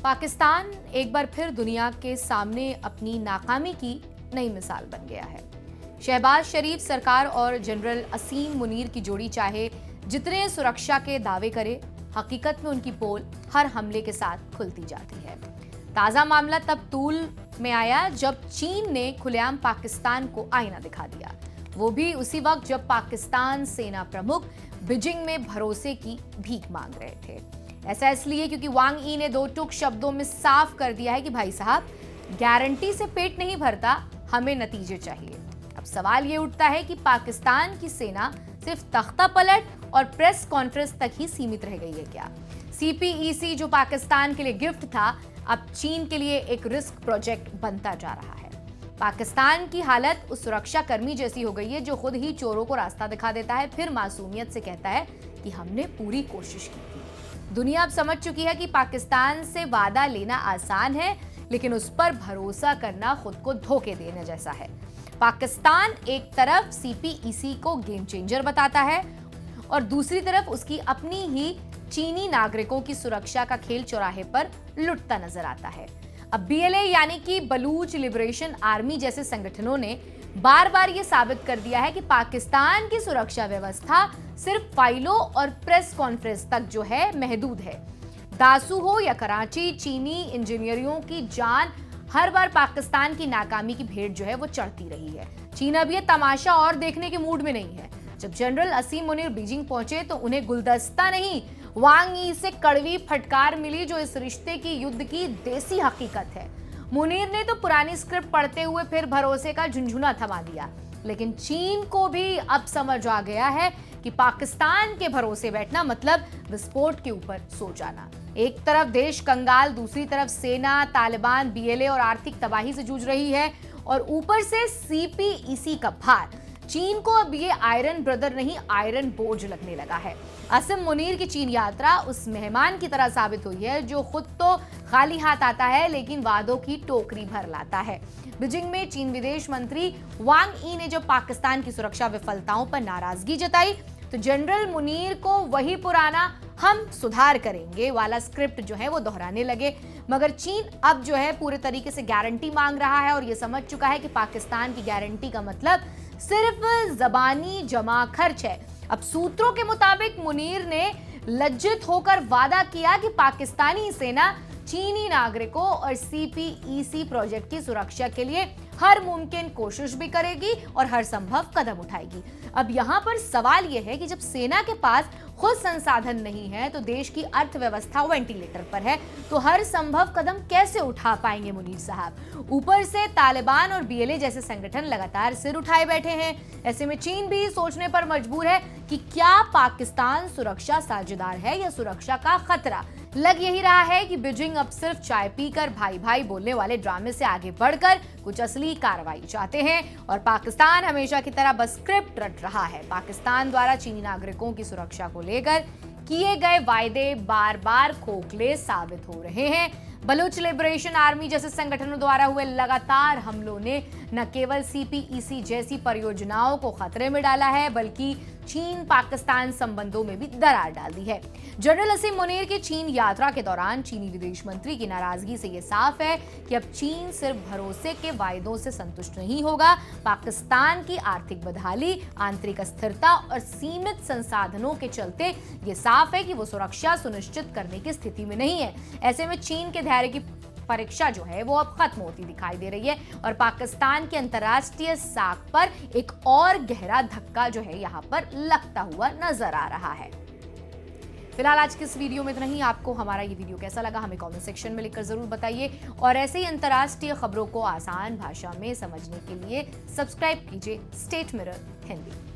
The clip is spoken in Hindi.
पाकिस्तान एक बार फिर दुनिया के सामने अपनी नाकामी की नई मिसाल बन गया है। शहबाज शरीफ सरकार और जनरल असीम मुनीर की जोड़ी चाहे जितने सुरक्षा के दावे करे, हकीकत में उनकी पोल हर हमले के साथ खुलती जाती है। ताजा मामला तब तूल में आया जब चीन ने खुलेआम पाकिस्तान को आईना दिखा दिया, वो भी उसी वक्त जब पाकिस्तान सेना प्रमुख बीजिंग में भरोसे की भीख मांग रहे थे। ऐसा इसलिए क्योंकि वांग यी ने दो टूक शब्दों में साफ कर दिया है कि भाई साहब, गारंटी से पेट नहीं भरता, हमें नतीजे चाहिए। अब सवाल ये उठता है कि पाकिस्तान की सेना सिर्फ तख्ता पलट और प्रेस कॉन्फ्रेंस तक ही सीमित रह गई है क्या? CPEC जो पाकिस्तान के लिए गिफ्ट था, अब चीन के लिए एक रिस्क प्रोजेक्ट बनता जा रहा है। पाकिस्तान की हालत उस सुरक्षा कर्मी जैसी हो गई है जो खुद ही चोरों को रास्ता दिखा देता है, फिर मासूमियत से कहता है कि हमने पूरी कोशिश की थी। दुनिया अब समझ चुकी है कि पाकिस्तान से वादा लेना आसान है, लेकिन उस पर भरोसा करना खुद को धोखे देने जैसा है। पाकिस्तान एक तरफ CPEC को गेम चेंजर बताता है और दूसरी तरफ उसकी अपनी ही चीनी नागरिकों की सुरक्षा का खेल चौराहे पर लुटता नजर आता है। अब BLA यानी कि बलूच लिबरेशन आर्मी जैसे संगठनों ने बार बार ये साबित कर दिया है कि पाकिस्तान की सुरक्षा व्यवस्था सिर्फ फाइलों और प्रेस कॉन्फ्रेंस तक जो है महदूद है। दासू हो या कराची, चीनी इंजीनियरों की जान हर बार पाकिस्तान की नाकामी की भेंट जो है वो चढ़ती रही है। चीन अब ये तमाशा और देखने के मूड में नहीं है। जब जनरल असीम मुनीर बीजिंग पहुंचे तो उन्हें गुलदस्ता नहीं, वांग यी से कड़वी फटकार मिली जो इस रिश्ते की युद्ध की देसी हकीकत है। मुनीर ने तो पुरानी स्क्रिप्ट पढ़ते हुए फिर भरोसे का झुंझुना थमा दिया, लेकिन चीन को भी अब समझ आ गया है कि पाकिस्तान के भरोसे बैठना मतलब विस्फोट के ऊपर सो जाना। एक तरफ देश कंगाल, दूसरी तरफ सेना, तालिबान, BLA और आर्थिक तबाही से जूझ रही है और ऊपर से CPEC का भार। चीन को अब ये आयरन ब्रदर नहीं, आयरन बोझ लगने लगा है। असीम मुनीर की चीन यात्रा उस मेहमान की तरह साबित हुई है जो खुद तो खाली हाथ आता है लेकिन वादों की टोकरी भर लाता है। बीजिंग में चीन विदेश मंत्री वांग यी ने जब पाकिस्तान की सुरक्षा विफलताओं पर नाराजगी जताई तो जनरल मुनीर को वही पुराना हम सुधार करेंगे वाला स्क्रिप्ट जो है वो दोहराने लगे। मगर चीन अब जो है पूरे तरीके से गारंटी मांग रहा है और ये समझ चुका है कि पाकिस्तान की गारंटी का मतलब सिर्फ जबानी जमा खर्च है। अब सूत्रों के मुताबिक मुनीर ने लज्जित होकर वादा किया कि पाकिस्तानी सेना चीनी नागरिकों और CPEC प्रोजेक्ट की सुरक्षा के लिए हर मुमकिन कोशिश भी करेगी और हर संभव कदम उठाएगी। अब यहाँ पर सवाल यह है कि जब सेना के पास खुद संसाधन नहीं है तो देश की अर्थव्यवस्था वेंटिलेटर पर है, तो हर संभव कदम कैसे उठा पाएंगे मुनीर साहब? ऊपर से तालिबान और BLA जैसे संगठन लगातार सिर उठाए बैठे हैं। ऐसे में चीन भी सोचने पर मजबूर है कि क्या पाकिस्तान सुरक्षा साझेदार है या सुरक्षा का खतरा। लग यही रहा है कि बीजिंग अब सिर्फ चाय पीकर भाई भाई बोलने वाले ड्रामे से आगे बढ़कर कुछ असली कार्रवाई चाहते हैं और पाकिस्तान हमेशा की तरह बस स्क्रिप्ट रट रहा है। पाकिस्तान द्वारा चीनी नागरिकों की सुरक्षा को लेकर किए गए वायदे बार बार खोखले साबित हो रहे हैं। बलूच लिबरेशन आर्मी जैसे संगठनों द्वारा हुए लगातार हमलों ने न केवल CPEC जैसी परियोजनाओं को खतरे में डाला है बल्कि चीन पाकिस्तान संबंधों में भी दरार डाल दी है। जनरल असीम मुनीर की चीन यात्रा के दौरान चीनी विदेश मंत्री की नाराजगी से यह साफ है कि अब चीन सिर्फ भरोसे के वायदों से संतुष्ट नहीं होगा। पाकिस्तान की आर्थिक बदहाली, आंतरिक अस्थिरता और सीमित संसाधनों के चलते ये साफ है कि वो सुरक्षा सुनिश्चित करने की स्थिति में नहीं है। ऐसे में चीन के धैर्य की परीक्षा जो है वो अब खत्म होती दिखाई दे रही है और पाकिस्तान की अंतर्राष्ट्रीय साख पर एक और गहरा धक्का जो है यहाँ पर लगता हुआ नजर आ रहा है। फिलहाल आज के इस वीडियो में इतना ही। आपको हमारा ये वीडियो कैसा लगा हमें कमेंट सेक्शन में लिखकर जरूर बताइए और ऐसे ही अंतर्राष्ट्रीय खबरों को आसान भाषा में समझने के लिए सब्सक्राइब कीजिए स्टेट मिरर हिंदी।